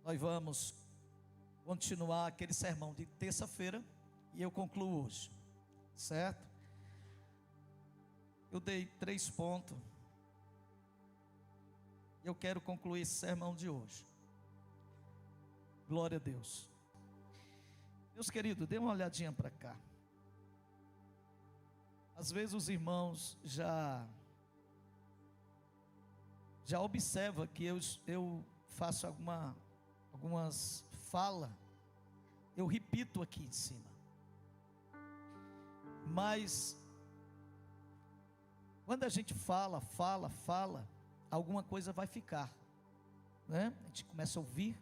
Nós vamos continuar aquele sermão de terça-feira e eu concluo hoje, certo? Eu dei 3 pontos. Eu quero concluir esse sermão de hoje. Glória a Deus. Meus queridos, dê uma olhadinha para cá. Às vezes os irmãos já observam que eu faço algumas falas, eu repito aqui em cima. Mas quando a gente fala, alguma coisa vai ficar, né? A gente começa a ouvir.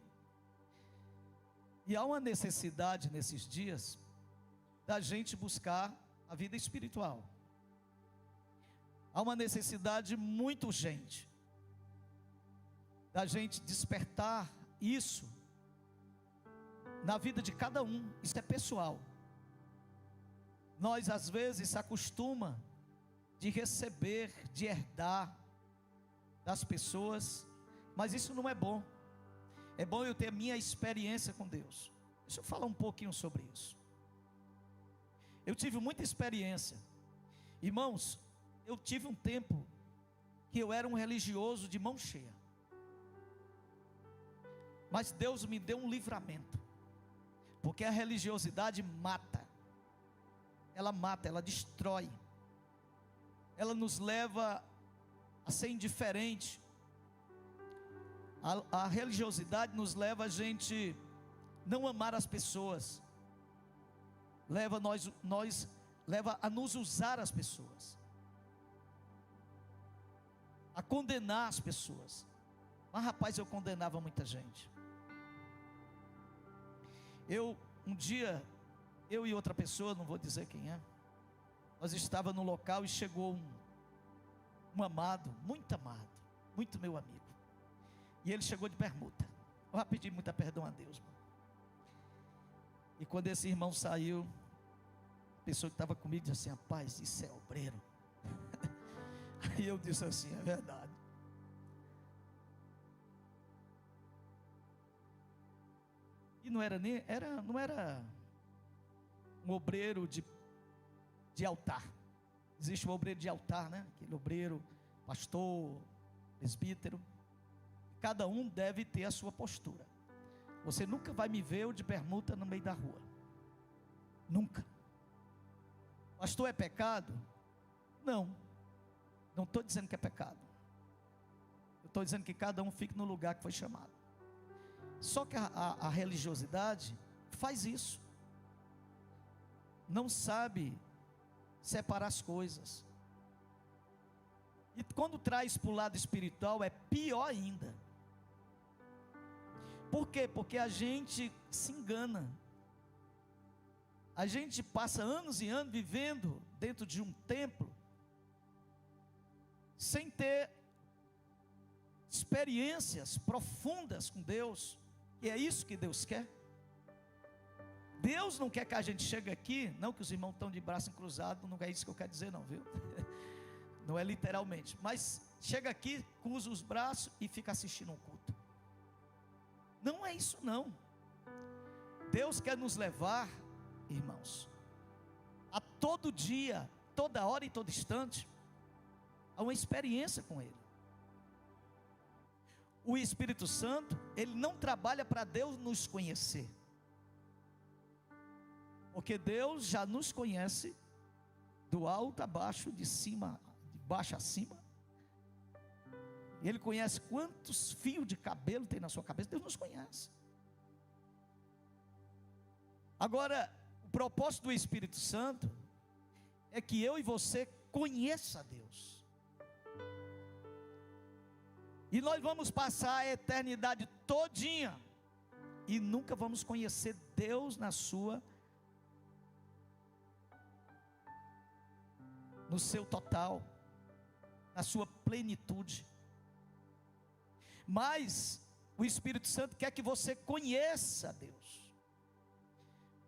E há uma necessidade nesses dias da gente buscar a vida espiritual. Há uma necessidade muito urgente da gente despertar isso na vida de cada um. Isso é pessoal. Nós às vezes se acostuma de receber, de herdar das pessoas, mas isso não é bom. É bom eu ter a minha experiência com Deus. Deixa eu falar um pouquinho sobre isso. Eu tive muita experiência. Irmãos, eu tive um tempo que eu era um religioso de mão cheia. Mas Deus me deu um livramento. Porque a religiosidade mata. Ela mata, ela destrói. Ela nos leva a ser indiferente. A religiosidade nos leva a gente não amar as pessoas. Leva a nos usar as pessoas, a condenar as pessoas. Mas rapaz, eu condenava muita gente. Um dia, eu e outra pessoa, não vou dizer quem é, nós estávamos no local e chegou um amado, muito meu amigo. E ele chegou de bermuda. Eu vou pedir muito perdão a Deus, mano. E quando esse irmão saiu, a pessoa que estava comigo disse assim: rapaz, isso é obreiro. Aí eu disse assim: é verdade. E não era um obreiro de altar. Existe um obreiro de altar, né? Aquele obreiro, pastor, presbítero. Cada um deve ter a sua postura. Você nunca vai me ver eu de bermuda no meio da rua. Nunca. Pastor, é pecado? Não estou dizendo que é pecado. Eu estou dizendo que cada um fique no lugar que foi chamado. Só que a religiosidade faz isso. Não sabe separar as coisas. E quando traz para o lado espiritual é pior ainda. Por quê? Porque a gente se engana. A gente passa anos e anos vivendo dentro de um templo, sem ter experiências profundas com Deus. E é isso que Deus quer. Deus não quer que a gente chegue aqui, não que os irmãos estão de braço cruzado, não é isso que eu quero dizer não, viu? Não é literalmente, mas chega aqui, cruza os braços e fica assistindo um culto. Não é isso não. Deus quer nos levar, irmãos, a todo dia, toda hora e todo instante, a uma experiência com Ele. O Espírito Santo, Ele não trabalha para Deus nos conhecer, porque Deus já nos conhece do alto a baixo, de baixo a cima. Ele conhece quantos fios de cabelo tem na sua cabeça. Deus nos conhece. Agora, o propósito do Espírito Santo é que eu e você conheça a Deus. E nós vamos passar a eternidade todinha e nunca vamos conhecer Deus no seu total, na sua plenitude. Mas o Espírito Santo quer que você conheça a Deus.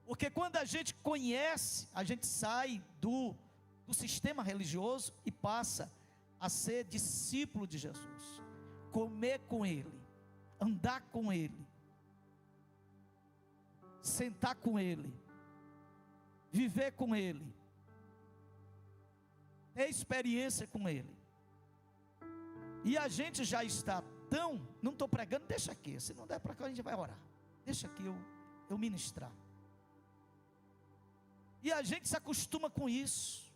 Porque quando a gente conhece, a gente sai do sistema religioso e passa a ser discípulo de Jesus, comer com Ele, andar com Ele, sentar com Ele, viver com Ele, ter experiência com Ele. E a gente já está tão, não estou pregando, deixa aqui, se não der para cá a gente vai orar, deixa aqui eu ministrar. E a gente se acostuma com isso,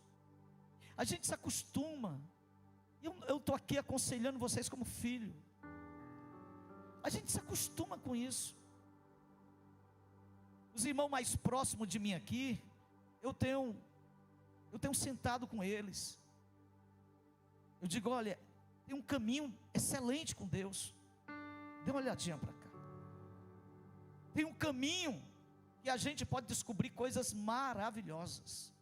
a gente se acostuma. Eu estou aqui aconselhando vocês como filho, a gente se acostuma com isso. Os irmãos mais próximos de mim aqui, eu tenho sentado com eles, eu digo, olha, tem um caminho excelente com Deus, dê uma olhadinha para cá, tem um caminho que a gente pode descobrir coisas maravilhosas,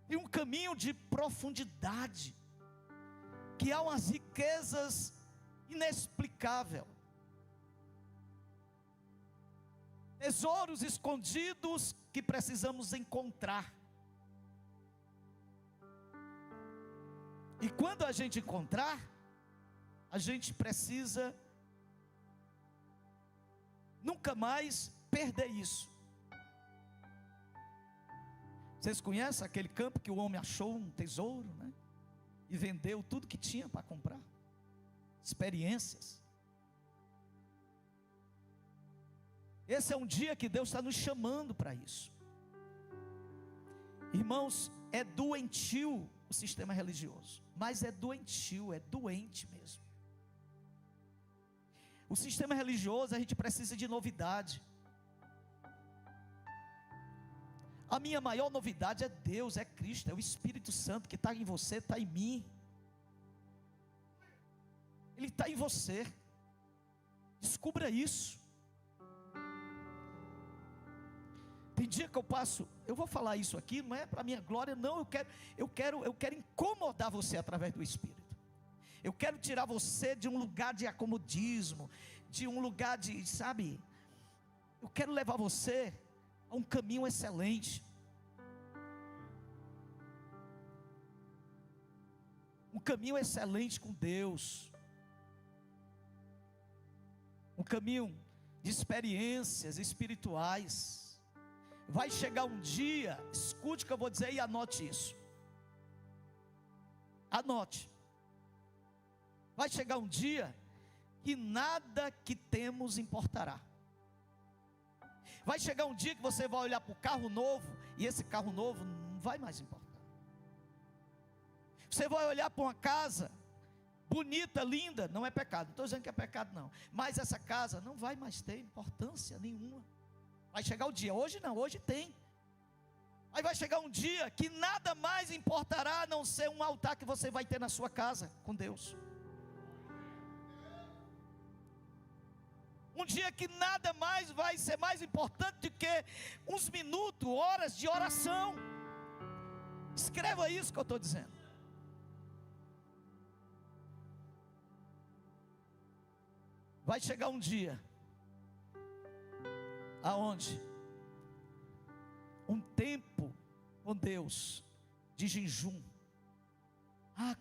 tem um caminho de profundidade, que há umas riquezas inexplicáveis, tesouros escondidos que precisamos encontrar. E quando a gente encontrar, a gente precisa nunca mais perder isso. Vocês conhecem aquele campo que o homem achou um tesouro, né? E vendeu tudo que tinha para comprar? Experiências. Esse é um dia que Deus está nos chamando para isso. Irmãos, é doentio o sistema religioso, mas é doentio, é doente mesmo. O sistema religioso, a gente precisa de novidade. A minha maior novidade é Deus, é Cristo, é o Espírito Santo que está em você, está em mim. Ele está em você. Descubra isso. Tem dia que eu passo, eu vou falar isso aqui, não é para minha glória, não, eu quero incomodar você através do Espírito. Eu quero tirar você de um lugar de acomodismo, de um lugar de, sabe, eu quero levar você a um caminho excelente. Um caminho excelente com Deus. Um caminho de experiências espirituais. Vai chegar um dia, escute o que eu vou dizer e anote isso. Anote. Vai chegar um dia que nada que temos importará. Vai chegar um dia que você vai olhar para o carro novo e esse carro novo não vai mais importar. Você vai olhar para uma casa bonita, linda, não é pecado, não estou dizendo que é pecado não, mas essa casa não vai mais ter importância nenhuma. Vai chegar o dia, hoje não, hoje tem. Aí vai chegar um dia que nada mais importará a não ser um altar que você vai ter na sua casa com Deus. Um dia que nada mais vai ser mais importante do que uns minutos, horas de oração. Escreva isso que eu estou dizendo. Vai chegar um dia aonde um tempo com Deus de jejum,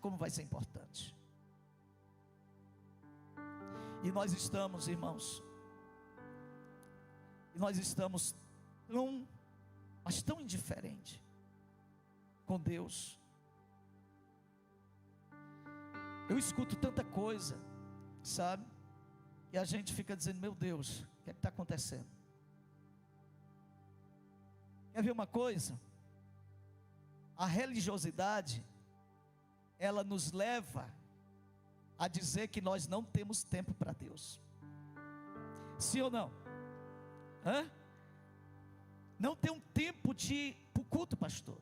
como vai ser importante. E nós estamos, irmãos, mas tão indiferente com Deus. Eu escuto tanta coisa, sabe, e a gente fica dizendo, meu Deus, o que é que está acontecendo? Quer ver uma coisa? A religiosidade, ela nos leva a dizer que nós não temos tempo para Deus. Sim ou não? Não tem um tempo para o culto, pastor.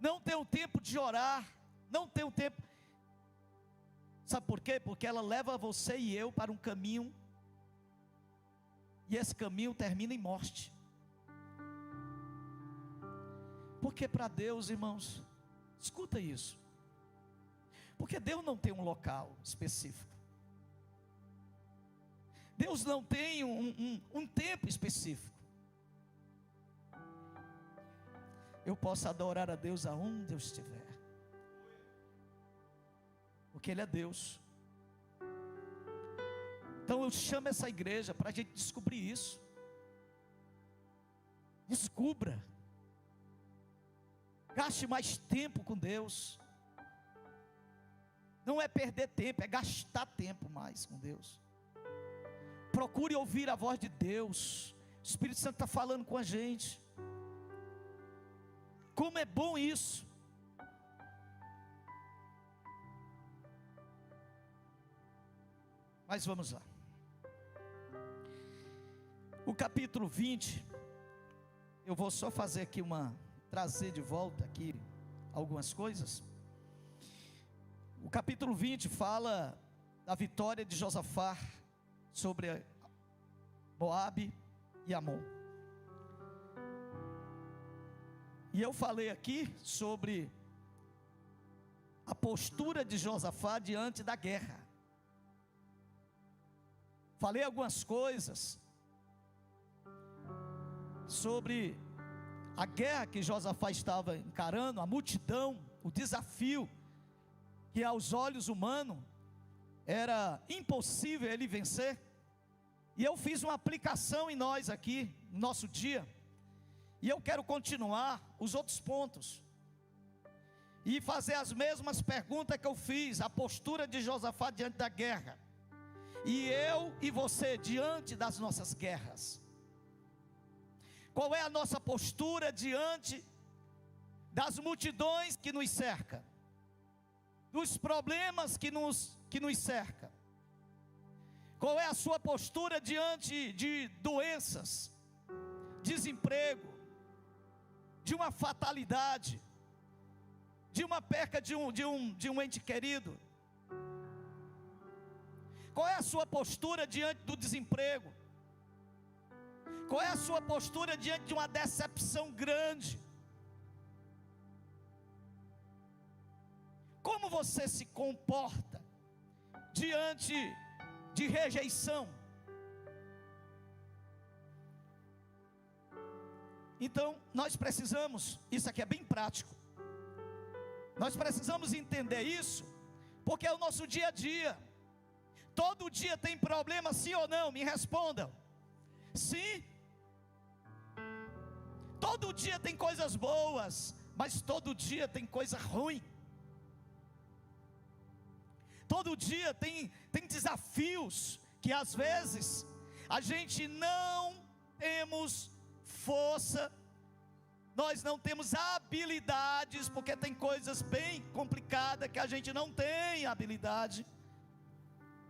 Não tem um tempo de orar. Não tem um tempo. Sabe por quê? Porque ela leva você e eu para um caminho, e esse caminho termina em morte. Porque para Deus, irmãos, escuta isso, porque Deus não tem um local específico. Deus não tem um tempo específico. Eu posso adorar a Deus aonde eu estiver, porque Ele é Deus. Então eu chamo essa igreja para a gente descobrir isso. Descubra. Gaste mais tempo com Deus. Não é perder tempo, é gastar tempo mais com Deus. Procure ouvir a voz de Deus. O Espírito Santo está falando com a gente. Como é bom isso. Mas vamos lá. O capítulo 20, eu vou só fazer aqui trazer de volta aqui algumas coisas. O capítulo 20 fala da vitória de Josafá sobre Moabe e Amon. E eu falei aqui sobre a postura de Josafá diante da guerra. Falei algumas coisas sobre a guerra que Josafá estava encarando, a multidão, o desafio que aos olhos humanos era impossível ele vencer. E eu fiz uma aplicação em nós aqui, no nosso dia, e eu quero continuar os outros pontos e fazer as mesmas perguntas que eu fiz, a postura de Josafá diante da guerra, e eu e você diante das nossas guerras. Qual é a nossa postura diante das multidões que nos cercam, dos problemas que nos cercam? Qual é a sua postura diante de doenças, desemprego, de uma fatalidade, de uma perca de um ente querido? Qual é a sua postura diante do desemprego? Qual é a sua postura diante de uma decepção grande? Como você se comporta diante de rejeição? Então, nós precisamos, isso aqui é bem prático, nós precisamos entender isso, porque é o nosso dia a dia. Todo dia tem problema, sim ou não? Me respondam. Sim. Todo dia tem coisas boas, mas todo dia tem coisa ruim. Todo dia tem desafios que às vezes a gente não temos força, nós não temos habilidades, porque tem coisas bem complicadas que a gente não tem habilidade.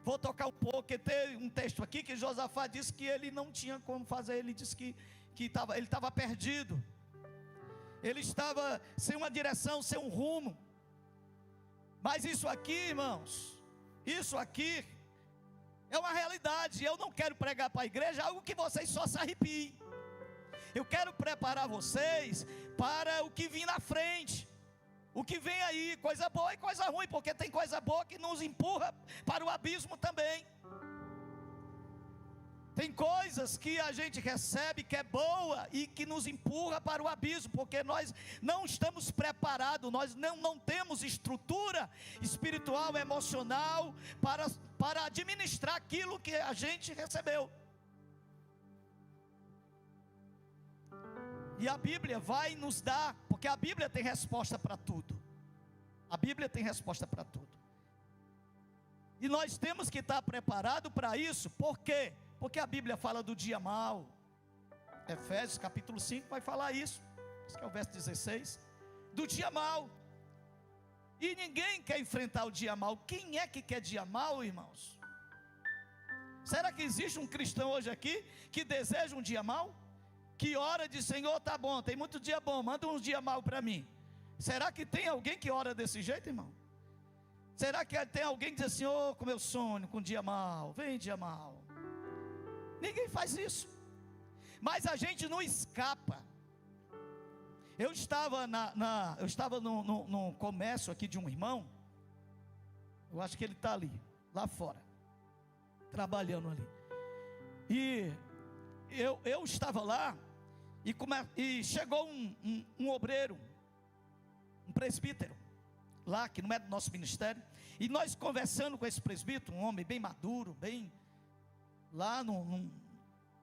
Vou tocar um pouco, porque tem um texto aqui que Josafá disse que ele não tinha como fazer. Ele disse que ele estava perdido, ele estava sem uma direção, sem um rumo. Mas isso aqui, irmãos, isso aqui é uma realidade. Eu não quero pregar para a igreja algo que vocês só se arrepiem. Eu quero preparar vocês para o que vem na frente, o que vem aí, coisa boa e coisa ruim, porque tem coisa boa que nos empurra para o abismo também. Tem coisas que a gente recebe que é boa e que nos empurra para o abismo, porque nós não estamos preparados, nós não temos estrutura espiritual, emocional para administrar aquilo que a gente recebeu. E a Bíblia vai nos dar, porque a Bíblia tem resposta para tudo. A Bíblia tem resposta para tudo. E nós temos que estar preparados para isso. Por quê? Porque a Bíblia fala do dia mau. Efésios capítulo 5 vai falar isso. Esse que é o verso 16. Do dia mau. E ninguém quer enfrentar o dia mau. Quem é que quer dia mau, irmãos? Será que existe um cristão hoje aqui que deseja um dia mau? Que ora de Senhor, tá bom, tem muito dia bom, manda um dia mau para mim. Será que tem alguém que ora desse jeito, irmão? Será que tem alguém que diz assim: oh, como eu sonho com dia mau, vem dia mau? Ninguém faz isso. Mas a gente não escapa. Eu estava no comércio aqui de um irmão. Eu acho que ele está ali, lá fora, trabalhando ali. E eu estava lá, e chegou um obreiro, um presbítero, lá que não é do nosso ministério. E nós conversando com esse presbítero, um homem bem maduro, bem lá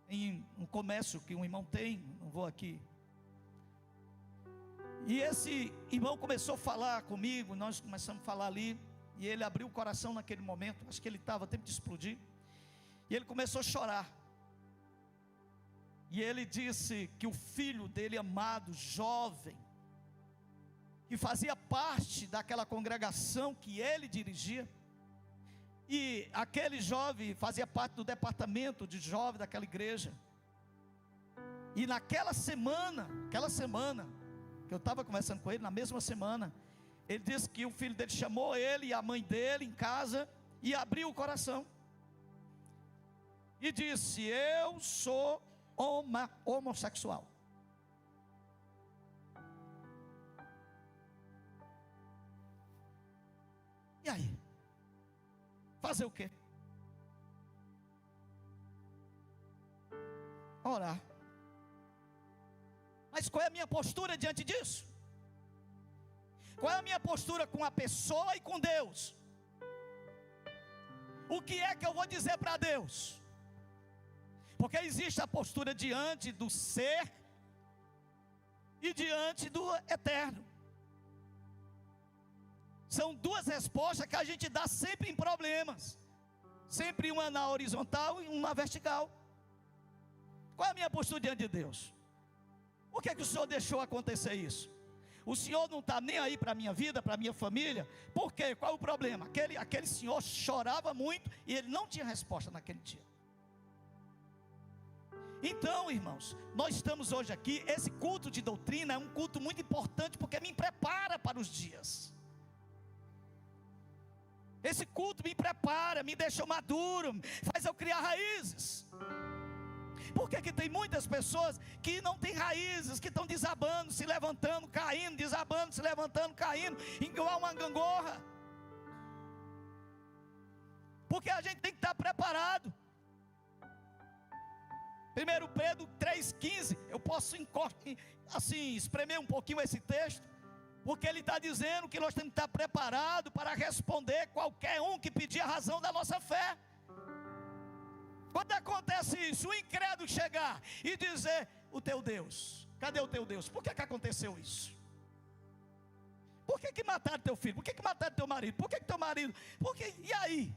em um comércio que um irmão tem, não vou aqui. E esse irmão começou a falar comigo, nós começamos a falar ali, e ele abriu o coração naquele momento, acho que ele estava a tempo de explodir, e ele começou a chorar. E ele disse que o filho dele amado, jovem, que fazia parte daquela congregação que ele dirigia, e aquele jovem fazia parte do departamento de jovem daquela igreja, e naquela semana, que eu estava conversando com ele, na mesma semana, ele disse que o filho dele chamou ele e a mãe dele em casa, e abriu o coração, e disse: eu sou homossexual. E aí? Fazer o quê? Orar. Mas qual é a minha postura diante disso? Qual é a minha postura com a pessoa e com Deus? O que é que eu vou dizer para Deus? Porque existe a postura diante do ser e diante do eterno. São duas respostas que a gente dá sempre em problemas, sempre uma na horizontal e uma na vertical. Qual é a minha postura diante de Deus? Por que o Senhor deixou acontecer isso? O Senhor não está nem aí para a minha vida, para a minha família. Por quê? Qual é o problema? Aquele senhor chorava muito e ele não tinha resposta naquele dia. Então, irmãos, nós estamos hoje aqui. Esse culto de doutrina é um culto muito importante, porque me prepara para os dias. Esse culto me prepara, me deixa maduro, faz eu criar raízes. Por que tem muitas pessoas que não têm raízes, que estão desabando, se levantando, caindo, desabando, se levantando, caindo, igual uma gangorra? Porque a gente tem que estar preparado. 1 Pedro 3,15, eu posso assim espremer um pouquinho esse texto, porque ele está dizendo que nós temos que estar preparados para responder qualquer um que pedir a razão da nossa fé. Quando acontece isso, o incrédulo chegar e dizer: o teu Deus, cadê o teu Deus? Por que aconteceu isso? Por que mataram teu filho? Por que mataram teu marido? Por que teu marido? E aí?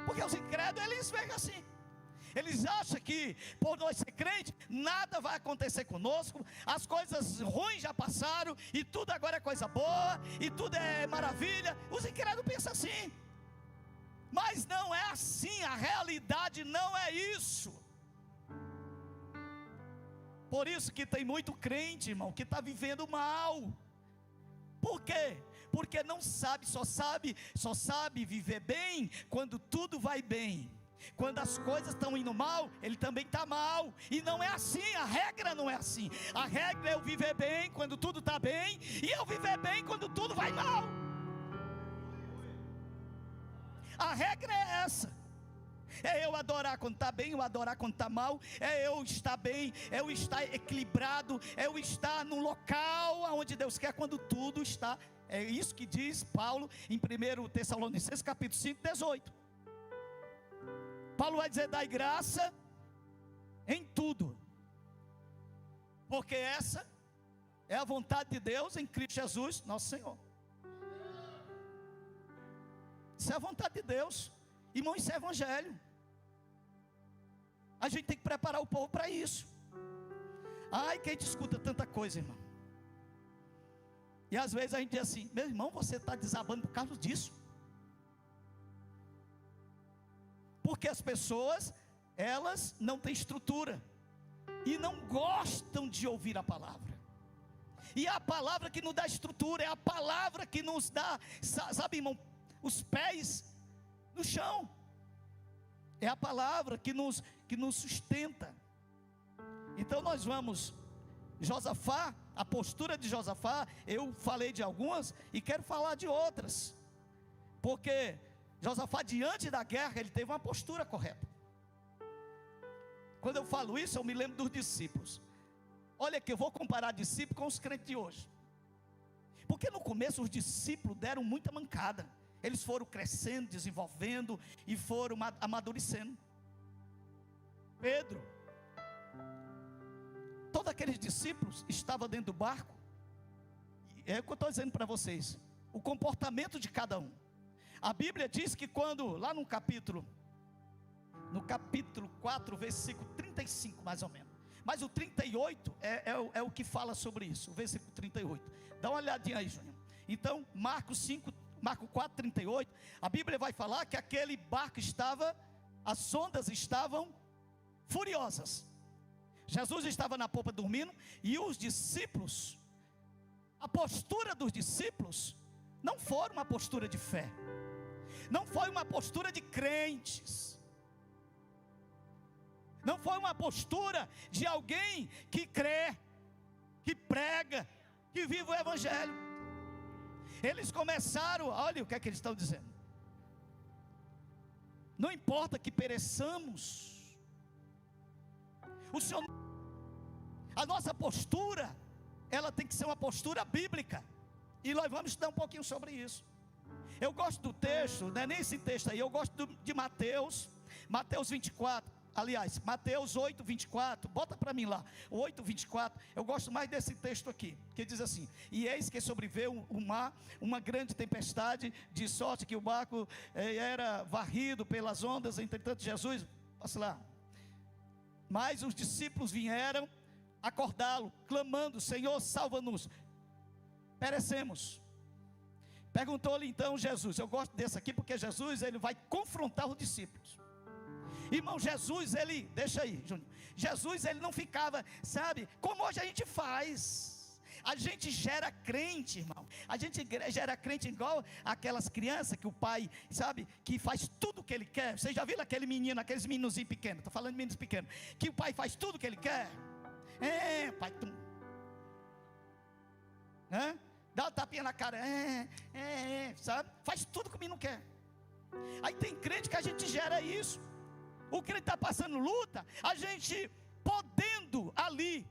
Porque os incrédulos, eles veem assim. Eles acham que por nós ser crente, nada vai acontecer conosco, as coisas ruins já passaram, e tudo agora é coisa boa, e tudo é maravilha. Os incrédulos pensam assim. Mas não é assim, a realidade não é isso. Por isso que tem muito crente, irmão, que está vivendo mal. Por quê? Porque não sabe, só sabe viver bem quando tudo vai bem. Quando as coisas estão indo mal, ele também está mal. E não é assim, a regra não é assim. A regra é eu viver bem quando tudo está bem, e eu viver bem quando tudo vai mal. A regra é essa. É eu adorar quando está bem, eu adorar quando está mal. É eu estar bem, é eu estar equilibrado, é eu estar no local onde Deus quer quando tudo está. É isso que diz Paulo em 1 Tessalonicenses capítulo 5, 18. Paulo vai dizer: dai graça em tudo, porque essa é a vontade de Deus em Cristo Jesus, nosso Senhor. Isso é a vontade de Deus, irmão, isso é evangelho. A gente tem que preparar o povo para isso. Ai, quem te escuta tanta coisa, irmão. E às vezes a gente diz assim: meu irmão, você está desabando por causa disso. Porque as pessoas, elas não têm estrutura, e não gostam de ouvir a palavra. E a palavra que nos dá estrutura, é a palavra que nos dá, sabe, irmão, os pés no chão. É a palavra que nos sustenta. Então nós vamos, Josafá, a postura de Josafá, eu falei de algumas e quero falar de outras. Porque Josafá, diante da guerra, ele teve uma postura correta. Quando eu falo isso, eu me lembro dos discípulos. Olha que eu vou comparar discípulos com os crentes de hoje. Porque no começo os discípulos deram muita mancada. Eles foram crescendo, desenvolvendo e foram amadurecendo. Pedro, todos aqueles discípulos estavam dentro do barco. É o que eu estou dizendo para vocês, o comportamento de cada um. A Bíblia diz que quando, lá no capítulo 4, versículo 35 mais ou menos, mas o 38 é o que fala sobre isso, o versículo 38, dá uma olhadinha aí, Júnior. Então, Marco 4, 38, a Bíblia vai falar que aquele barco as ondas estavam furiosas, Jesus estava na popa dormindo, e os discípulos, a postura dos discípulos, não foi uma postura de fé, não foi uma postura de crentes, não foi uma postura de alguém que crê, que prega, que vive o Evangelho. Eles começaram, olha o que é que eles estão dizendo: não importa que pereçamos, o Senhor, a nossa postura, ela tem que ser uma postura bíblica, e nós vamos estudar um pouquinho sobre isso. Eu gosto do texto, não é nem esse texto aí, eu gosto de Mateus 24, aliás, Mateus 8, 24, bota para mim lá, 8, 24, eu gosto mais desse texto aqui, que diz assim: e eis que sobreveio o mar, uma grande tempestade, de sorte que o barco era varrido pelas ondas, entretanto Jesus, passa lá, mas os discípulos vieram acordá-lo, clamando: Senhor, salva-nos, perecemos. Perguntou-lhe então Jesus, eu gosto desse aqui porque Jesus, ele vai confrontar os discípulos. Irmão, Jesus, ele, deixa aí, Júnior, Jesus, ele não ficava, sabe, como hoje a gente faz. A gente gera crente, irmão, a gente gera crente igual aquelas crianças que o pai, sabe, que faz tudo o que ele quer. Você já viu aquele menino, aqueles meninozinhos pequenos, estou falando de meninos pequenos, que o pai faz tudo o que ele quer. Pai, dá uma tapinha na cara, sabe, faz tudo que o menino quer. Aí tem crente que a gente gera isso. O crente está passando luta, a gente podendo ali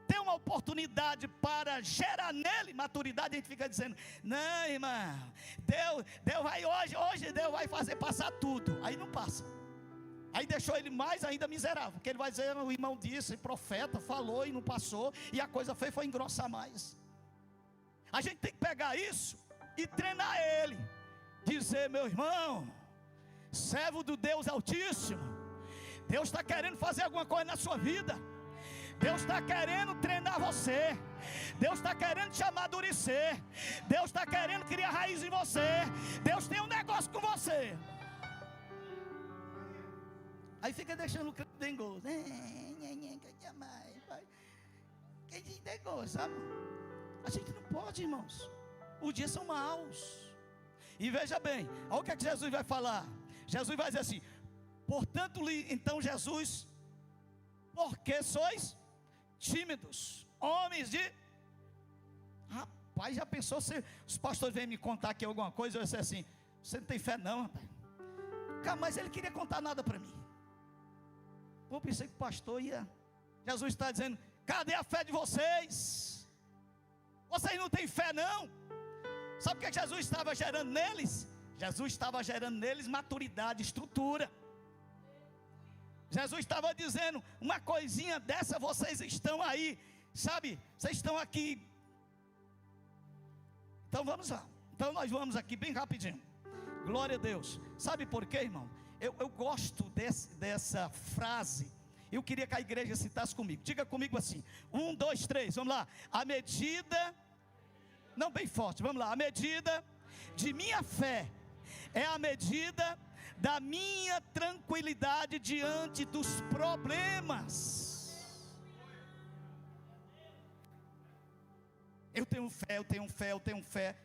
ter uma oportunidade para gerar nele maturidade, a gente fica dizendo: não, irmão, Deus vai hoje Deus vai fazer passar tudo. Aí não passa, aí deixou ele mais ainda miserável, porque ele vai dizer: o irmão disse, profeta falou e não passou, e a coisa foi engrossar mais. A gente tem que pegar isso e treinar ele, dizer: meu irmão, servo do Deus Altíssimo, Deus está querendo fazer alguma coisa na sua vida, Deus está querendo treinar você, Deus está querendo te amadurecer, Deus está querendo criar raiz em você, Deus tem um negócio com você. Aí fica deixando o crente dengoso, que dengoso, sabe? A gente não pode, irmãos, os dias são maus. E veja bem, olha o que é que Jesus vai falar. Jesus vai dizer assim: portanto, então Jesus, porque sois tímidos, homens de... Rapaz, já pensou se os pastores vêm me contar aqui alguma coisa, eu vou dizer assim: você não tem fé não, rapaz. Mas ele queria contar nada para mim. Eu pensei que o pastor ia... Jesus está dizendo: cadê a fé de vocês? Vocês não têm fé não? Sabe o que Jesus estava gerando neles? Jesus estava gerando neles maturidade, estrutura. Jesus estava dizendo: uma coisinha dessa, vocês estão aí, sabe, vocês estão aqui. Então vamos lá, então nós vamos aqui bem rapidinho. Glória a Deus. Sabe por quê, irmão? Eu gosto dessa frase. Eu queria que a igreja citasse comigo. Diga comigo assim: 1, 2, 3, vamos lá. A medida, não, bem forte, vamos lá. A medida de minha fé é a medida da minha tranquilidade diante dos problemas. Eu tenho fé, eu tenho fé, eu tenho fé.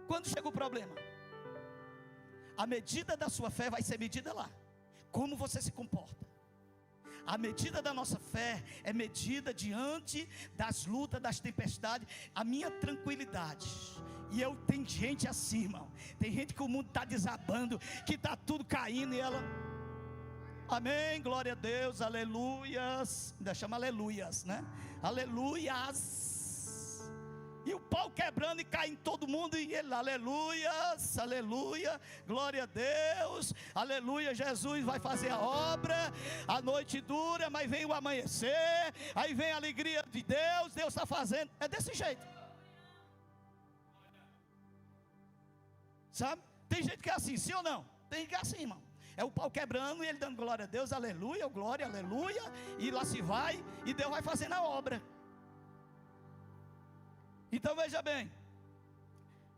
Quando chega o problema, a medida da sua fé vai ser medida lá, como você se comporta. A medida da nossa fé é medida diante das lutas, das tempestades, a minha tranquilidade. E tem gente assim, irmão, tem gente que o mundo está desabando, que está tudo caindo, e ela, amém, glória a Deus, aleluias, ainda chama aleluias, né? Aleluias. E o pau quebrando e caindo todo mundo, e ele, aleluia, aleluia, glória a Deus, aleluia, Jesus vai fazer a obra. A noite dura, mas vem o amanhecer, aí vem a alegria de Deus, Deus está fazendo, é desse jeito, sabe? Tem gente que é assim, sim ou não? Tem gente que é assim, irmão. É o pau quebrando e ele dando glória a Deus, aleluia, glória, aleluia, e lá se vai, e Deus vai fazendo a obra. Então veja bem,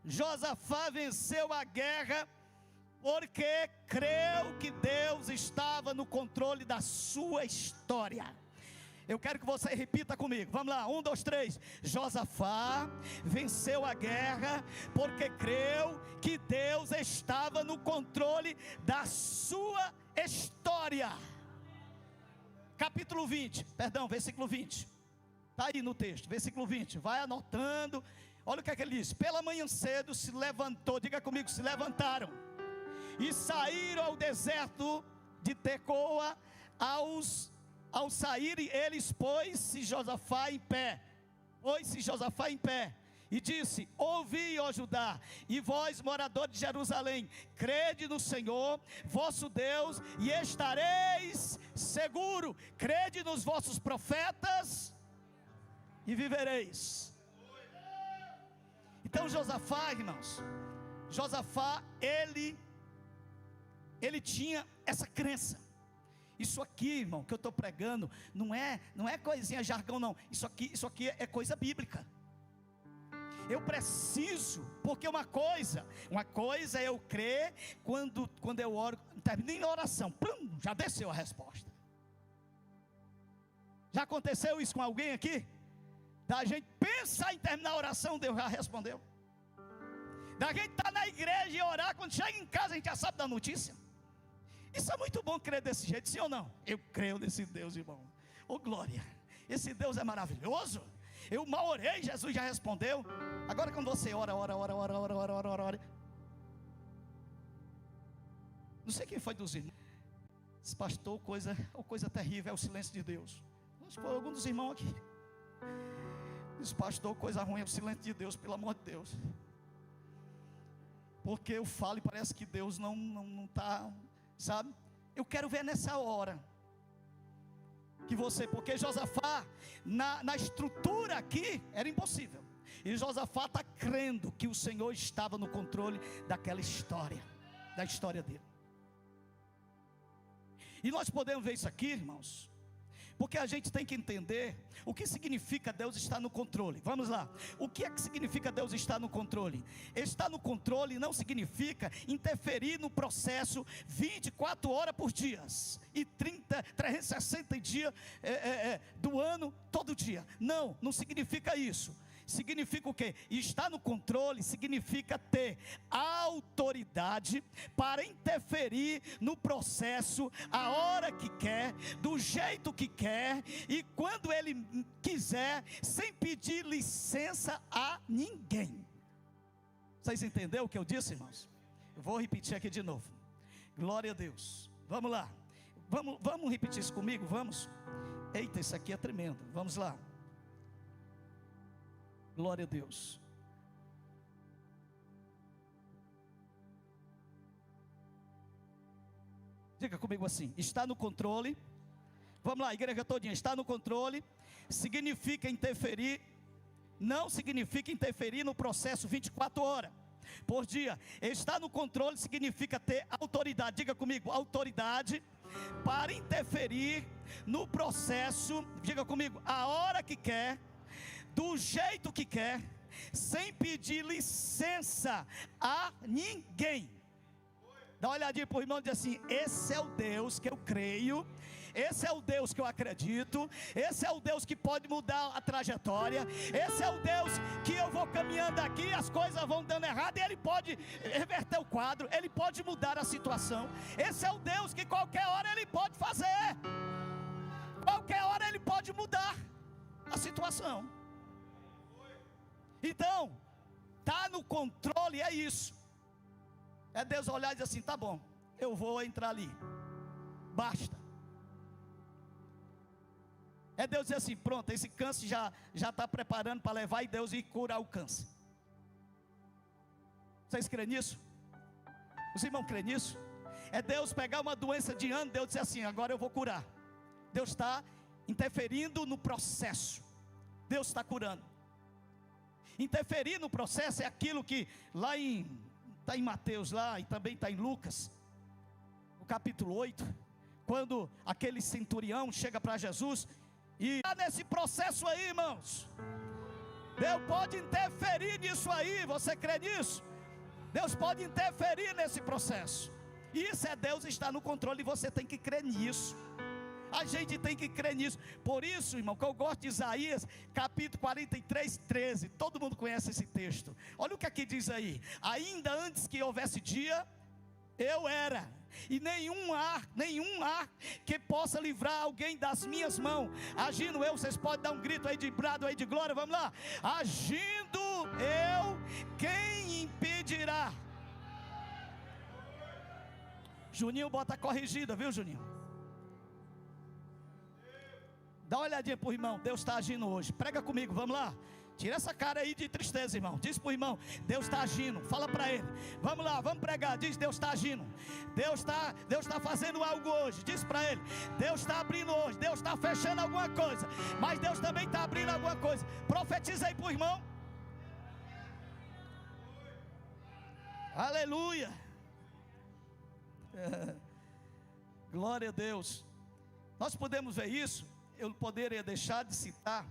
Josafá venceu a guerra porque creu que Deus estava no controle da sua história. Eu quero que você repita comigo, vamos lá, 1, 2, 3. Josafá venceu a guerra porque creu que Deus estava no controle da sua história. Capítulo 20, perdão, versículo 20. Está aí no texto, versículo 20, vai anotando. Olha o que é que ele diz: pela manhã cedo se levantou, diga comigo, se levantaram, e saíram ao deserto de Tecoa. Ao saírem eles, pôs-se Josafá em pé, e disse: ouvi, ó Judá, e vós, moradores de Jerusalém, crede no Senhor, vosso Deus, e estareis seguro, crede nos vossos profetas, e vivereis. Então Josafá, irmãos, ele tinha essa crença. Isso aqui, irmão, que eu estou pregando, não é coisinha, jargão não, isso aqui é coisa bíblica. Eu preciso, porque uma coisa é eu crer, quando eu oro, não termina em oração, plum, já desceu a resposta. Já aconteceu isso com alguém aqui? Da gente pensar em terminar a oração, Deus já respondeu. Da gente estar na igreja e orar, quando chega em casa a gente já sabe da notícia. Isso é muito bom crer desse jeito, sim ou não? Eu creio nesse Deus, irmão. Oh glória, esse Deus é maravilhoso. Eu mal orei, Jesus já respondeu. Agora quando você ora, não sei quem foi dos irmãos, esse pastor, coisa terrível é o silêncio de Deus. Acho que foi algum dos irmãos aqui. Esse pastor, coisa ruim é o silêncio de Deus, pelo amor de Deus. Porque eu falo e parece que Deus não está, sabe? Eu quero ver nessa hora que porque Josafá, na estrutura aqui, era impossível. E Josafá está crendo que o Senhor estava no controle daquela história, da história dele. E nós podemos ver isso aqui, irmãos, porque a gente tem que entender o que significa Deus estar no controle. Vamos lá, o que é que significa Deus estar no controle? Estar no controle não significa interferir no processo 24 horas por dia e 360 dias do ano, todo dia. Não significa isso. Significa o quê? Estar no controle significa ter autoridade para interferir no processo a hora que quer, do jeito que quer e quando ele quiser, sem pedir licença a ninguém. Vocês entenderam o que eu disse, irmãos? Eu vou repetir aqui de novo. Glória a Deus. Vamos lá. Vamos repetir isso comigo? Vamos? Eita, isso aqui é tremendo. Vamos lá. Glória a Deus. Diga comigo assim: está no controle. Vamos lá, igreja todinha. Está no controle significa interferir. Não significa interferir no processo 24 horas por dia. Estar no controle significa ter autoridade. Diga comigo, autoridade para interferir no processo. Diga comigo, a hora que quer, do jeito que quer, sem pedir licença a ninguém. Dá uma olhadinha para o irmão e diz assim: esse é o Deus que eu creio, esse é o Deus que eu acredito, esse é o Deus que pode mudar a trajetória, esse é o Deus que eu vou caminhando aqui, as coisas vão dando errado e Ele pode reverter o quadro, Ele pode mudar a situação. Esse é o Deus que qualquer hora Ele pode fazer, qualquer hora Ele pode mudar a situação. Então, está no controle, é isso. É Deus olhar e dizer assim: tá bom, eu vou entrar ali, basta. É Deus dizer assim: pronto, esse câncer já está preparando para levar, e Deus ir curar o câncer. Vocês creem nisso? Os irmãos creem nisso? É Deus pegar uma doença de ano, Deus dizer assim: agora eu vou curar. Deus está interferindo no processo. Deus está curando. Interferir no processo é aquilo que lá está em Mateus lá, e também está em Lucas, no capítulo 8, quando aquele centurião chega para Jesus, e está nesse processo aí, irmãos. Deus pode interferir nisso aí, você crê nisso? Deus pode interferir nesse processo. Isso é Deus estar no controle, e você tem que crer nisso. A gente tem que crer nisso. Por isso, irmão, que eu gosto de Isaías, capítulo 43, 13. Todo mundo conhece esse texto. Olha o que aqui diz aí: ainda antes que houvesse dia, eu era, e nenhum ar que possa livrar alguém das minhas mãos. Agindo eu, vocês podem dar um grito aí de brado aí de glória, vamos lá. Agindo eu, quem impedirá? Juninho bota corrigida, viu, Juninho? Dá uma olhadinha para o irmão. Deus está agindo hoje. Prega comigo, vamos lá. Tira essa cara aí de tristeza, irmão. Diz para o irmão: Deus está agindo. Fala para ele. Vamos lá, vamos pregar. Diz: Deus está agindo. Deus está fazendo algo hoje. Diz para ele: Deus está abrindo hoje. Deus está fechando alguma coisa, mas Deus também está abrindo alguma coisa. Profetiza aí para o irmão. Aleluia. Glória a Deus. Nós podemos ver isso. Eu poderia deixar de citar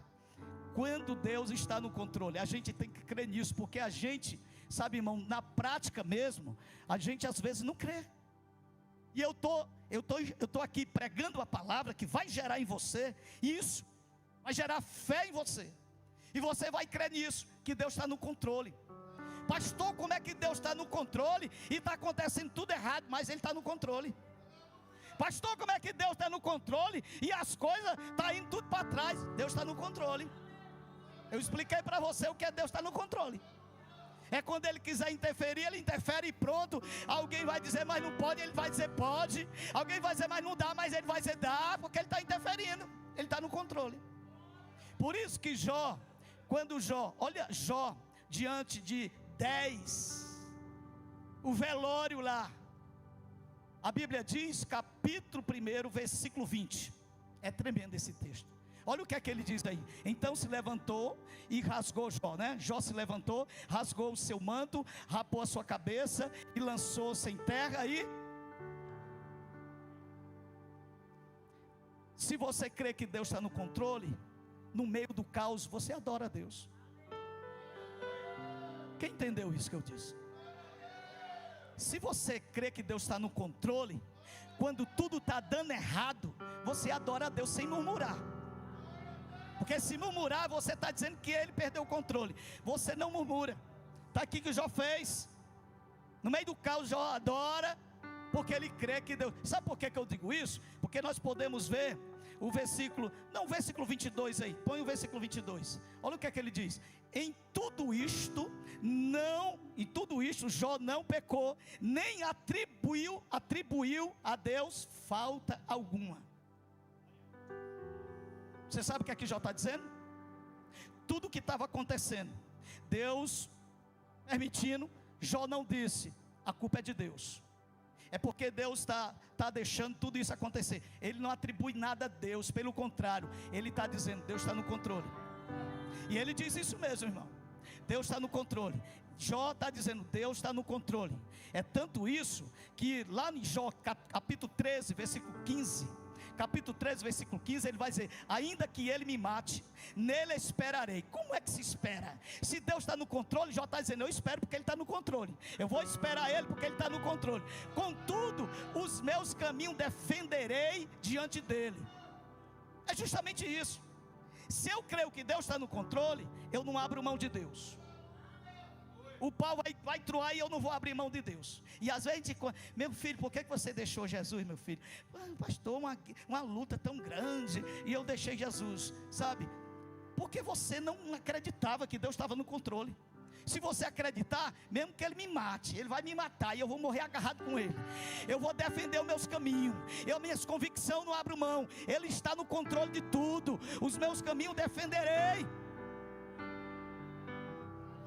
quando Deus está no controle. A gente tem que crer nisso, porque a gente, sabe, irmão, na prática mesmo, a gente às vezes não crê. E eu tô aqui pregando a palavra que vai gerar em você isso, vai gerar fé em você, e você vai crer nisso, que Deus está no controle. Pastor, como é que Deus está no controle e está acontecendo tudo errado, mas Ele está no controle? Pastor, como é que Deus está no controle e as coisas estão indo tudo para trás? Deus está no controle. Eu expliquei para você o que é Deus está no controle. É quando Ele quiser interferir, Ele interfere e pronto. Alguém vai dizer, mas não pode, Ele vai dizer pode. Alguém vai dizer, mas não dá, mas Ele vai dizer dá, porque Ele está interferindo. Ele está no controle. Por isso que olha Jó, diante de 10, o velório lá. A Bíblia diz, capítulo 1, versículo 20. É tremendo esse texto. Olha o que é que ele diz aí. Então se levantou e rasgou Jó, né? Jó se levantou, rasgou o seu manto, rapou a sua cabeça e lançou-se em terra. E se você crê que Deus está no controle, no meio do caos, você adora a Deus. Quem entendeu isso que eu disse? Se você crê que Deus está no controle, quando tudo está dando errado, você adora a Deus sem murmurar. Porque se murmurar, você está dizendo que Ele perdeu o controle. Você não murmura. Está aqui que Jó fez. No meio do caos, Jó adora, porque ele crê que Deus... Sabe por que eu digo isso? Porque nós podemos ver o versículo... Não, o versículo 22 aí. Põe o versículo 22. Olha o que é que ele diz. Em tudo isto Jó não pecou, nem atribuiu a Deus falta alguma. Você sabe o que aqui Jó está dizendo? Tudo que estava acontecendo, Deus permitindo, Jó não disse, a culpa é de Deus. É porque Deus está deixando tudo isso acontecer. Ele não atribui nada a Deus, pelo contrário, ele está dizendo, Deus está no controle. E ele diz isso mesmo, irmão. Deus está no controle. Jó está dizendo, Deus está no controle. É tanto isso, que lá em Jó, capítulo 13, versículo 15... Capítulo 13, versículo 15, ele vai dizer, ainda que ele me mate, nele esperarei. Como é que se espera? Se Deus está no controle, Jó está dizendo, eu espero porque Ele está no controle. Eu vou esperar Ele porque Ele está no controle. Contudo, os meus caminhos defenderei diante dEle. É justamente isso. Se eu creio que Deus está no controle, eu não abro mão de Deus. O pau vai troar e eu não vou abrir mão de Deus. E às vezes, meu filho, por que você deixou Jesus, meu filho? Pastor, uma luta tão grande, e eu deixei Jesus, sabe? Porque você não acreditava que Deus estava no controle. Se você acreditar, mesmo que ele me mate, ele vai me matar e eu vou morrer agarrado com ele. Eu vou defender os meus caminhos. Minhas convicções não abro mão. Ele está no controle de tudo. Os meus caminhos defenderei.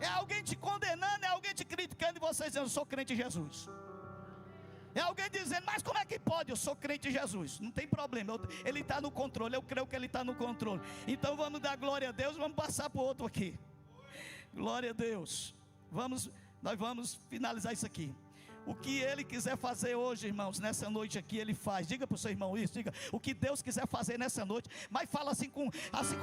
É alguém te condenando, é alguém te criticando e você dizendo: eu sou crente em Jesus. É alguém dizendo: mas como é que pode? Eu sou crente em Jesus. Não tem problema, ele está no controle. Eu creio que ele está no controle. Então vamos dar glória a Deus. Vamos passar para o outro aqui. Glória a Deus. Nós vamos finalizar isso aqui. O que ele quiser fazer hoje, irmãos, nessa noite aqui, ele faz. Diga para o seu irmão isso, diga o que Deus quiser fazer nessa noite. Mas fala assim com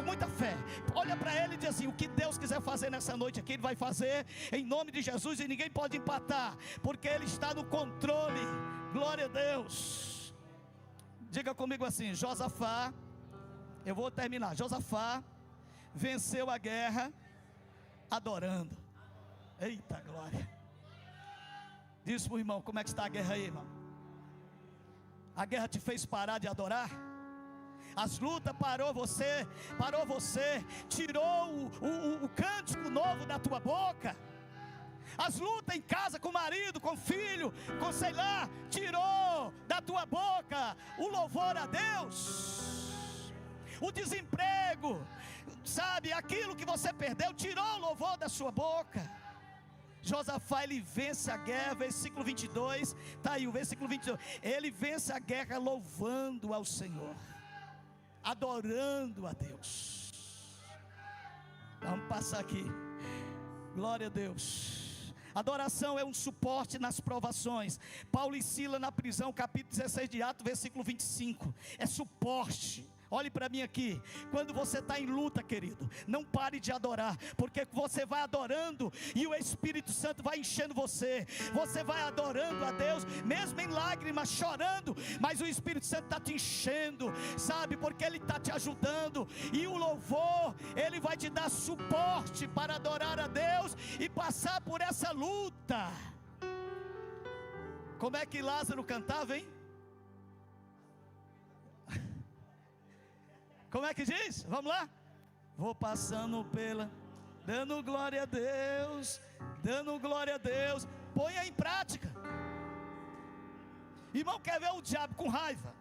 muita fé. Olha para ele e diz assim: o que Deus quiser fazer nessa noite aqui, ele vai fazer em nome de Jesus. E ninguém pode empatar, porque ele está no controle. Glória a Deus. Diga comigo assim: Josafá. Eu vou terminar. Josafá venceu a guerra adorando. Eita glória. Diz para o irmão: como é que está a guerra aí, irmão? A guerra te fez parar de adorar? As lutas parou você, tirou o cântico novo da tua boca. As lutas em casa com o marido, com o filho, com sei lá, tirou da tua boca o louvor a Deus. O desemprego, sabe, aquilo que você perdeu, tirou o louvor da sua boca. Josafá, ele vence a guerra, versículo 22, está aí o versículo 22, ele vence a guerra louvando ao Senhor, adorando a Deus. Vamos passar aqui, glória a Deus. Adoração é um suporte nas provações. Paulo e Silas na prisão, capítulo 16 de Atos, versículo 25, é suporte. Olhe para mim aqui, quando você está em luta, querido, não pare de adorar, porque você vai adorando e o Espírito Santo vai enchendo você vai adorando a Deus, mesmo em lágrimas, chorando, mas o Espírito Santo está te enchendo, sabe, porque Ele está te ajudando, e o louvor, Ele vai te dar suporte para adorar a Deus e passar por essa luta. Como é que Lázaro cantava, hein? Como é que diz? Vamos lá. Vou passando dando glória a Deus, dando glória a Deus. Ponha em prática. Irmão, quer ver o diabo com raiva?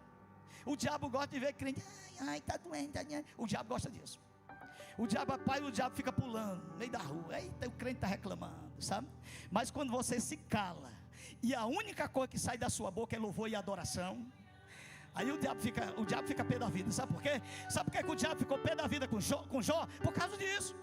O diabo gosta de ver crente, ai, está doente, o diabo gosta disso. O diabo fica pulando no meio da rua. Eita, o crente está reclamando, sabe? Mas quando você se cala, e a única coisa que sai da sua boca é louvor e adoração, aí o diabo fica pé da vida. Sabe por quê? Sabe por que o diabo ficou pé da vida com Jó? Por causa disso.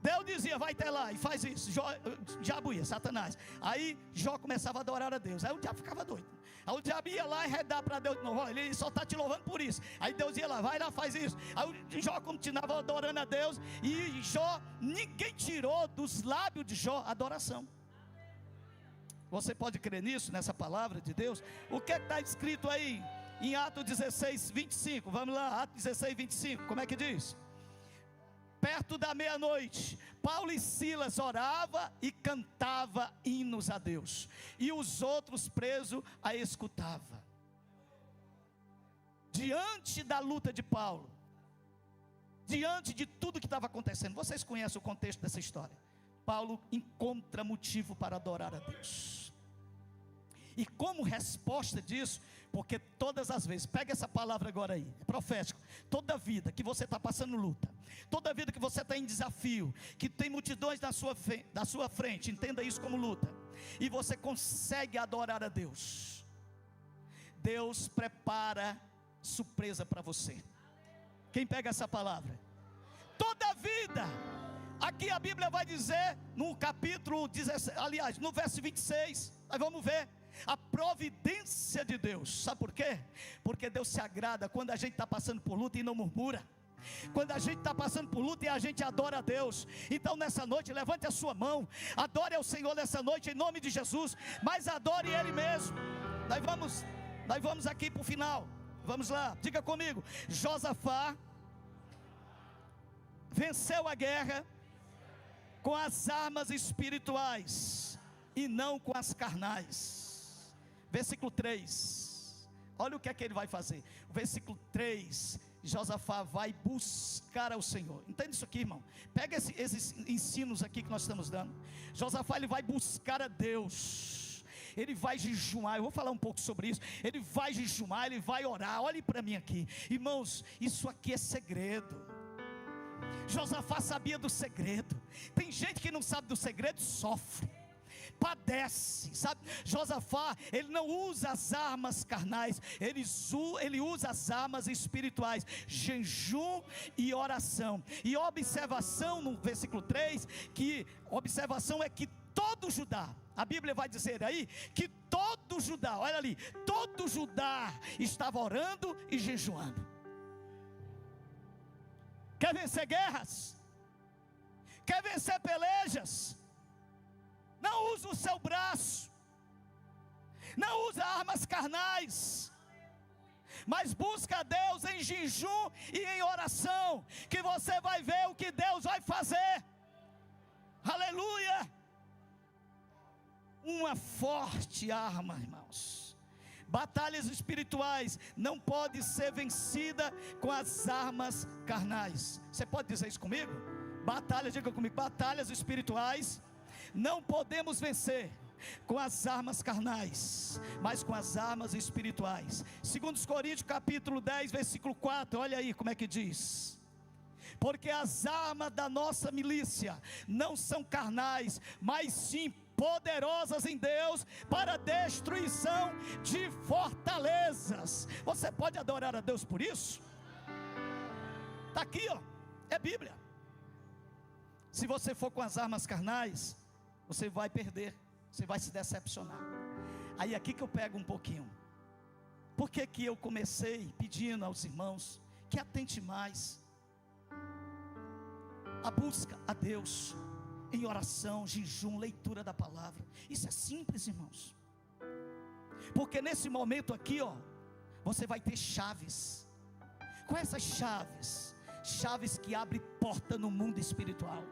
Deus dizia: vai até lá e faz isso. O diabo ia, Satanás. Aí Jó começava a adorar a Deus. Aí o diabo ficava doido. Aí o diabo ia lá e redar para Deus de novo: ele só está te louvando por isso. Aí Deus ia lá: vai lá, faz isso. Aí o Jó continuava adorando a Deus. E Jó, ninguém tirou dos lábios de Jó adoração. Você pode crer nisso, nessa palavra de Deus? O que está escrito aí em Atos 16, 25? Vamos lá, Atos 16, 25. Como é que diz? Perto da meia-noite, Paulo e Silas oravam e cantavam hinos a Deus, e os outros presos a escutavam. Diante da luta de Paulo, diante de tudo que estava acontecendo, vocês conhecem o contexto dessa história. Paulo encontra motivo para adorar a Deus. E como resposta disso, porque todas as vezes, pega essa palavra agora aí, é profético, toda vida que você está passando luta, toda vida que você está em desafio, que tem multidões da sua frente, entenda isso como luta, e você consegue adorar a Deus, Deus prepara surpresa para você. Quem pega essa palavra? Toda vida, aqui a Bíblia vai dizer, no capítulo 16, aliás, no verso 26, nós vamos ver a providência de Deus. Sabe por quê? Porque Deus se agrada quando a gente está passando por luta e não murmura, quando a gente está passando por luta e a gente adora a Deus. Então nessa noite, levante a sua mão, adore ao Senhor nessa noite em nome de Jesus, mas adore Ele mesmo. Nós vamos aqui para o final, vamos lá, diga comigo: Josafá venceu a guerra com as armas espirituais e não com as carnais. Versículo 3, olha o que é que ele vai fazer. O versículo 3 Josafá vai buscar ao Senhor. Entende isso aqui, irmão? Pega esses ensinos aqui que nós estamos dando. Josafá, ele vai buscar a Deus. Ele vai jejuar. Eu vou falar um pouco sobre isso. Ele vai jejuar, ele vai orar. Olhe para mim aqui, irmãos, isso aqui é segredo. Josafá sabia do segredo. Tem gente que não sabe do segredo, sofre, padece, sabe? Josafá, ele não usa as armas carnais, ele usa as armas espirituais, jejum e oração. E observação no versículo 3, que observação é que todo Judá, a Bíblia vai dizer aí, que todo Judá, olha ali, todo Judá estava orando e jejuando. Quer vencer guerras? Quer vencer pelejas? Não usa o seu braço, não usa armas carnais, mas busca a Deus em jejum e em oração, que você vai ver o que Deus vai fazer. Aleluia! Uma forte arma, irmãos. Batalhas espirituais não podem ser vencidas com as armas carnais. Você pode dizer isso comigo? Diga comigo, batalhas espirituais não podemos vencer com as armas carnais, mas com as armas espirituais. 2 Coríntios capítulo 10, versículo 4, olha aí como é que diz: porque as armas da nossa milícia não são carnais, mas sim poderosas em Deus para a destruição de fortalezas. Você pode adorar a Deus por isso? Está aqui, ó, é Bíblia. Se você for com as armas carnais, você vai perder, você vai se decepcionar. Aí aqui que eu pego um pouquinho. Por que que eu comecei pedindo aos irmãos que atente mais a busca a Deus em oração, jejum, leitura da palavra? Isso é simples, irmãos, porque nesse momento aqui, ó, você vai ter chaves. Quais essas chaves? Chaves que abrem porta no mundo espiritual.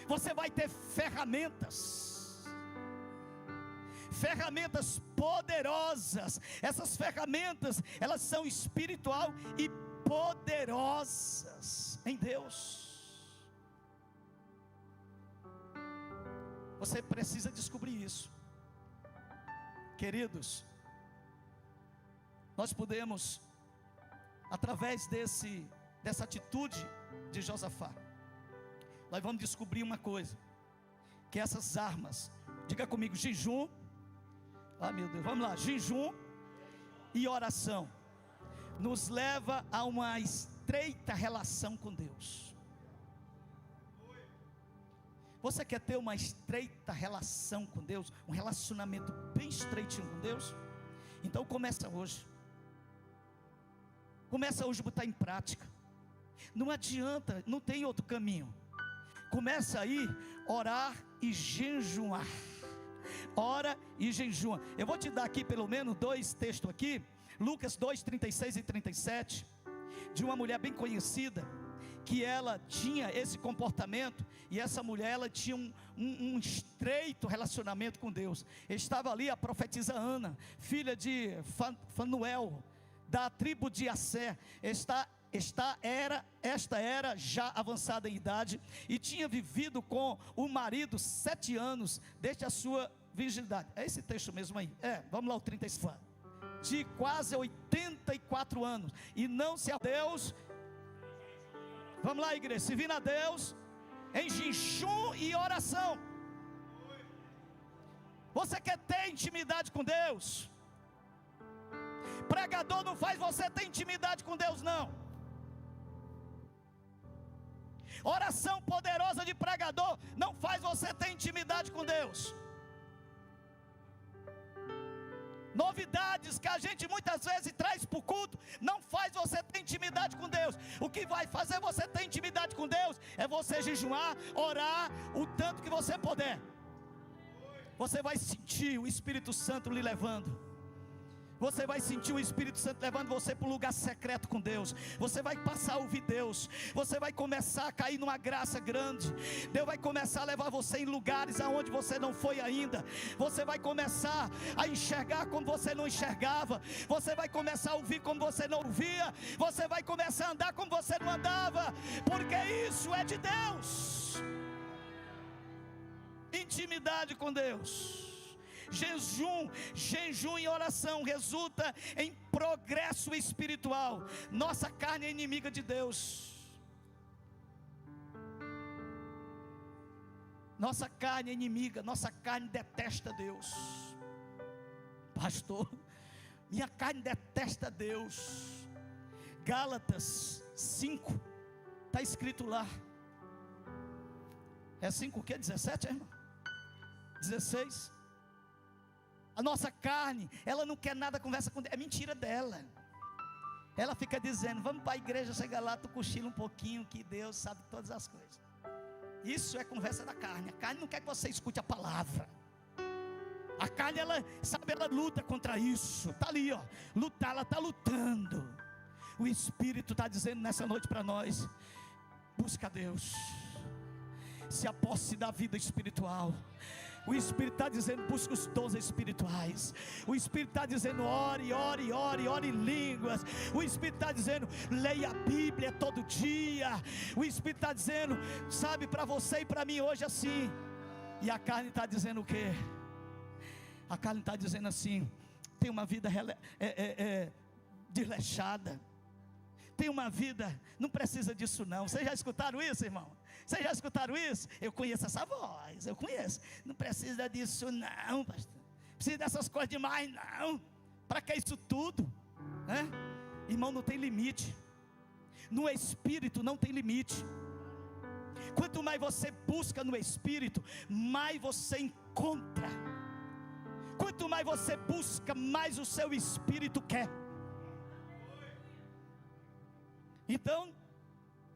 Você vai ter ferramentas poderosas. Essas ferramentas, elas são espiritual e poderosas em Deus. Você precisa descobrir isso, queridos. Nós podemos, através dessa atitude de Josafá, nós vamos descobrir uma coisa, que essas armas, diga comigo, jejum, meu Deus, vamos lá, jejum e oração, nos leva a uma estreita relação com Deus. Você quer ter uma estreita relação com Deus, um relacionamento bem estreitinho com Deus? Então começa hoje a botar em prática. Não adianta, não tem outro caminho. Começa aí, orar e jejuar. Ora e jejua. Eu vou te dar aqui pelo menos 2 textos aqui. Lucas 2, 36 e 37. De uma mulher bem conhecida, que ela tinha esse comportamento. E essa mulher, ela tinha um estreito relacionamento com Deus. Estava ali a profetisa Ana, filha de Fanuel, da tribo de Asser. Esta era já avançada em idade, e tinha vivido com o marido 7 anos, desde a sua virgindade. É esse texto mesmo aí? Vamos lá, o 35. De quase 84 anos, e não se a Deus. Vamos lá, igreja, servindo a Deus em jejum e oração. Você quer ter intimidade com Deus? Pregador não faz você ter intimidade com Deus, não. Oração poderosa de pregador não faz você ter intimidade com Deus. Novidades que a gente muitas vezes traz para o culto não faz você ter intimidade com Deus. O que vai fazer você ter intimidade com Deus é você jejuar, orar o tanto que você puder. Você vai sentir o Espírito Santo lhe levando. Você vai sentir o Espírito Santo levando você para um lugar secreto com Deus. Você vai passar a ouvir Deus. Você vai começar a cair numa graça grande. Deus vai começar a levar você em lugares aonde você não foi ainda. Você vai começar a enxergar como você não enxergava. Você vai começar a ouvir como você não ouvia. Você vai começar a andar como você não andava. Porque isso é de Deus. Intimidade com Deus. Jejum e oração resulta em progresso espiritual. Nossa carne é inimiga de Deus. Nossa carne é inimiga, nossa carne detesta Deus. Pastor, minha carne detesta Deus. Gálatas 5, está escrito lá. É 5 o quê? 17, irmão? 16. A nossa carne, ela não quer nada, conversa com Deus, é mentira dela. Ela fica dizendo, vamos para a igreja, chega lá, tu cochila um pouquinho, que Deus sabe todas as coisas. Isso é conversa da carne. A carne não quer que você escute a palavra. A carne, ela luta contra isso. Está ali, ó, lutar, ela está lutando. O Espírito está dizendo nessa noite para nós, busca Deus, se aposse da vida espiritual. O Espírito está dizendo, busca os dons espirituais. O Espírito está dizendo, ore em línguas. O Espírito está dizendo, leia a Bíblia todo dia. O Espírito está dizendo, sabe, para você e para mim hoje assim. E a carne está dizendo o quê? A carne está dizendo assim, tem uma vida desleixada. Tem uma vida, não precisa disso não. Vocês já escutaram isso, irmão? Vocês já escutaram isso? Eu conheço essa voz, eu conheço. Não precisa disso não, pastor. Não precisa dessas coisas demais não. Para que isso tudo? Irmão, não tem limite. No Espírito não tem limite. Quanto mais você busca no Espírito, mais você encontra. Quanto mais você busca, mais o seu Espírito quer. Então,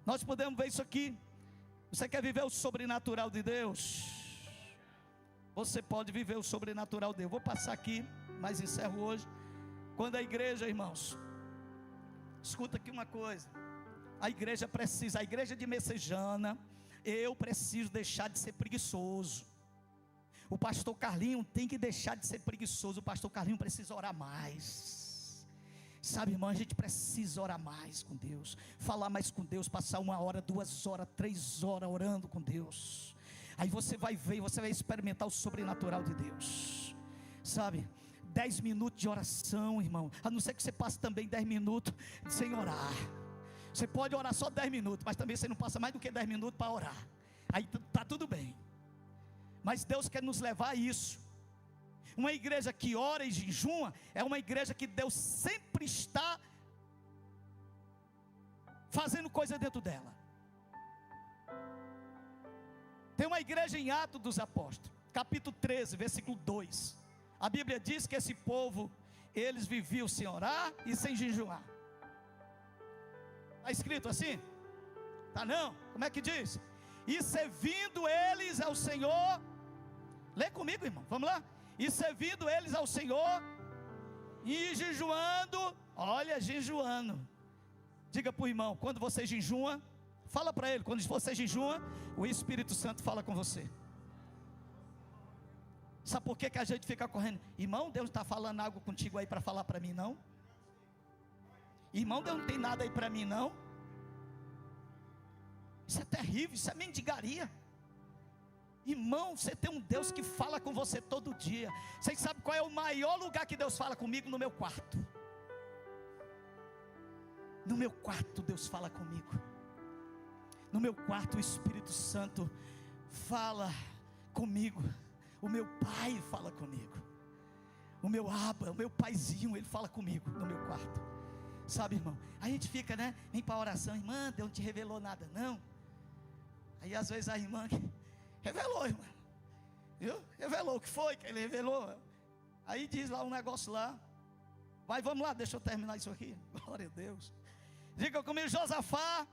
nós podemos ver isso aqui. Você quer viver o sobrenatural de Deus? Você pode viver o sobrenatural de Deus. Vou passar aqui, mas encerro hoje. Quando a igreja, irmãos, escuta aqui uma coisa. A igreja de Messejana, eu preciso deixar de ser preguiçoso. O pastor Carlinho tem que deixar de ser preguiçoso. O pastor Carlinho precisa orar mais. Sabe, irmão, a gente precisa orar mais com Deus, falar mais com Deus, passar 1 hora, 2 horas, 3 horas orando com Deus. Aí você vai ver, você vai experimentar o sobrenatural de Deus. Sabe, 10 minutos de oração, irmão, a não ser que você passe também 10 minutos sem orar. Você pode orar só 10 minutos, mas também você não passa mais do que 10 minutos para orar. Aí está tudo bem. Mas Deus quer nos levar a isso. Uma igreja que ora e jejuma é uma igreja que Deus sempre está fazendo coisa dentro dela. Tem uma igreja em Atos dos Apóstolos, capítulo 13, versículo 2. A Bíblia diz que esse povo, eles viviam sem orar e sem jejuar. Está escrito assim? Tá não? Como é que diz? E servindo eles ao Senhor. Lê comigo, irmão, vamos lá. E servindo eles ao Senhor, e jejuando, olha, jejuando. Diga para o irmão, quando você jejua, fala para ele, quando você jejua, o Espírito Santo fala com você. Sabe por que a gente fica correndo? Irmão, Deus está falando algo contigo aí para falar para mim não? Irmão, Deus não tem nada aí para mim não? Isso é terrível, isso é mendigaria. Irmão, você tem um Deus que fala com você todo dia. Vocês sabem qual é o maior lugar que Deus fala comigo? No meu quarto. No meu quarto Deus fala comigo. No meu quarto o Espírito Santo fala comigo. O meu pai fala comigo. O meu Abba, o meu paizinho, ele fala comigo no meu quarto. Sabe, irmão, a gente fica, né, vem para a oração, irmã, Deus não te revelou nada não. Aí às vezes a irmã revelou, irmã, viu? Revelou o que foi que ele revelou. Aí diz lá um negócio lá. Vai, vamos lá, deixa eu terminar isso aqui. Glória a Deus. Diga comigo, Josafá.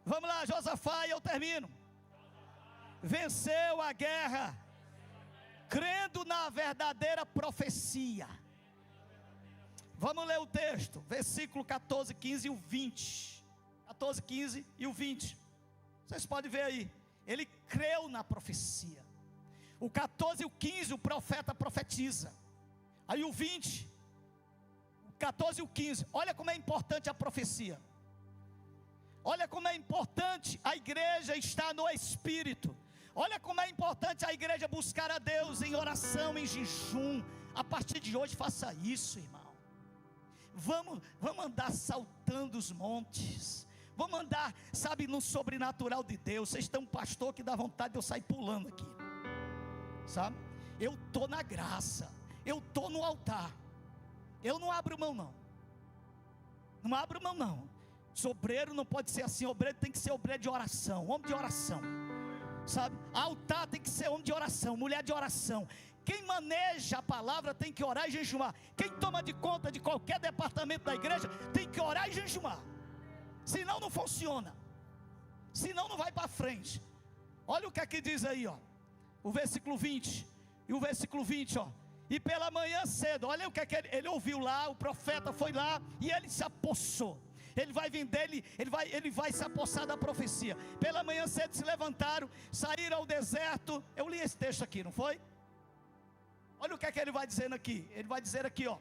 Vamos lá, Josafá, e eu termino. Venceu a guerra, crendo na verdadeira profecia. Vamos ler o texto, versículo 14, 15 e o 20. 14, 15 e o 20. Vocês podem ver aí. Ele creu na profecia. O 14 e o 15, o profeta profetiza. Aí o 20, o 14 e o 15. Olha como é importante a profecia. Olha como é importante a igreja estar no Espírito. Olha como é importante a igreja buscar a Deus em oração, em jejum. A partir de hoje faça isso, irmão. Vamos andar saltando os montes. Vamos andar, sabe, no sobrenatural de Deus. Vocês têm um pastor que dá vontade de eu sair pulando aqui, sabe? Eu estou na graça, eu estou no altar. Eu não abro mão não. Não abro mão não. Obreiro não pode ser assim. Obreiro tem que ser obreiro de oração, homem de oração, sabe? Altar tem que ser homem de oração, mulher de oração. Quem maneja a palavra tem que orar e jejuar. Quem toma de conta de qualquer departamento da igreja tem que orar e jejuar. Senão não funciona. Senão não vai para frente. Olha o que aqui diz aí, ó. O versículo 20. E o versículo 20, ó. E pela manhã cedo, olha o que ele ouviu lá. O profeta foi lá e ele se apossou. Ele vai vir dele, ele vai se apossar da profecia. Pela manhã cedo se levantaram, saíram ao deserto. Eu li esse texto aqui, não foi? Olha o que ele vai dizendo aqui. Ele vai dizer aqui, ó: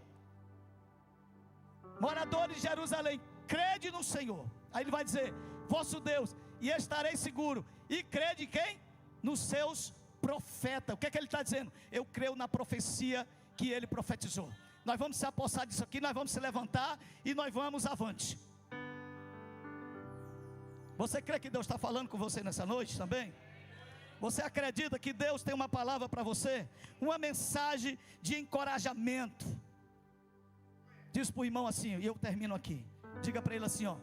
moradores de Jerusalém, crede no Senhor. Aí ele vai dizer: vosso Deus, e estarei seguro. E crede quem? Nos seus profetas. O que ele está dizendo? Eu creio na profecia que ele profetizou. Nós vamos se apossar disso aqui, nós vamos se levantar e nós vamos avante. Você crê que Deus está falando com você nessa noite também? Você acredita que Deus tem uma palavra para você? Uma mensagem de encorajamento. Diz para o irmão assim, e eu termino aqui. Diga para ele assim, ó.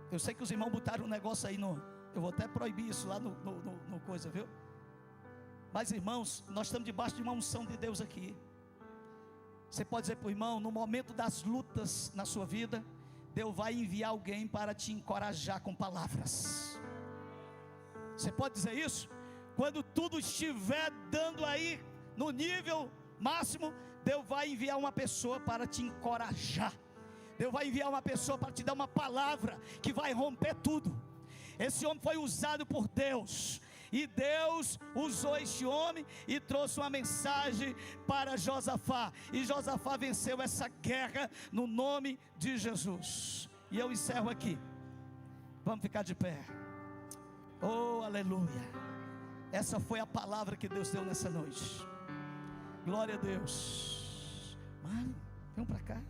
Eu sei que os irmãos botaram um negócio aí no... Eu vou até proibir isso lá no coisa, viu? Mas irmãos, nós estamos debaixo de uma unção de Deus aqui. Você pode dizer para o irmão, no momento das lutas na sua vida, Deus vai enviar alguém para te encorajar com palavras. Você pode dizer isso? Quando tudo estiver dando aí no nível máximo, Deus vai enviar uma pessoa para te encorajar. Deus vai enviar uma pessoa para te dar uma palavra que vai romper tudo. Esse homem foi usado por Deus, e Deus usou este homem e trouxe uma mensagem para Josafá, e Josafá venceu essa guerra no nome de Jesus. E eu encerro aqui. Vamos ficar de pé. Oh, aleluia. Essa foi a palavra que Deus deu nessa noite. Glória a Deus. Mano, vem para cá.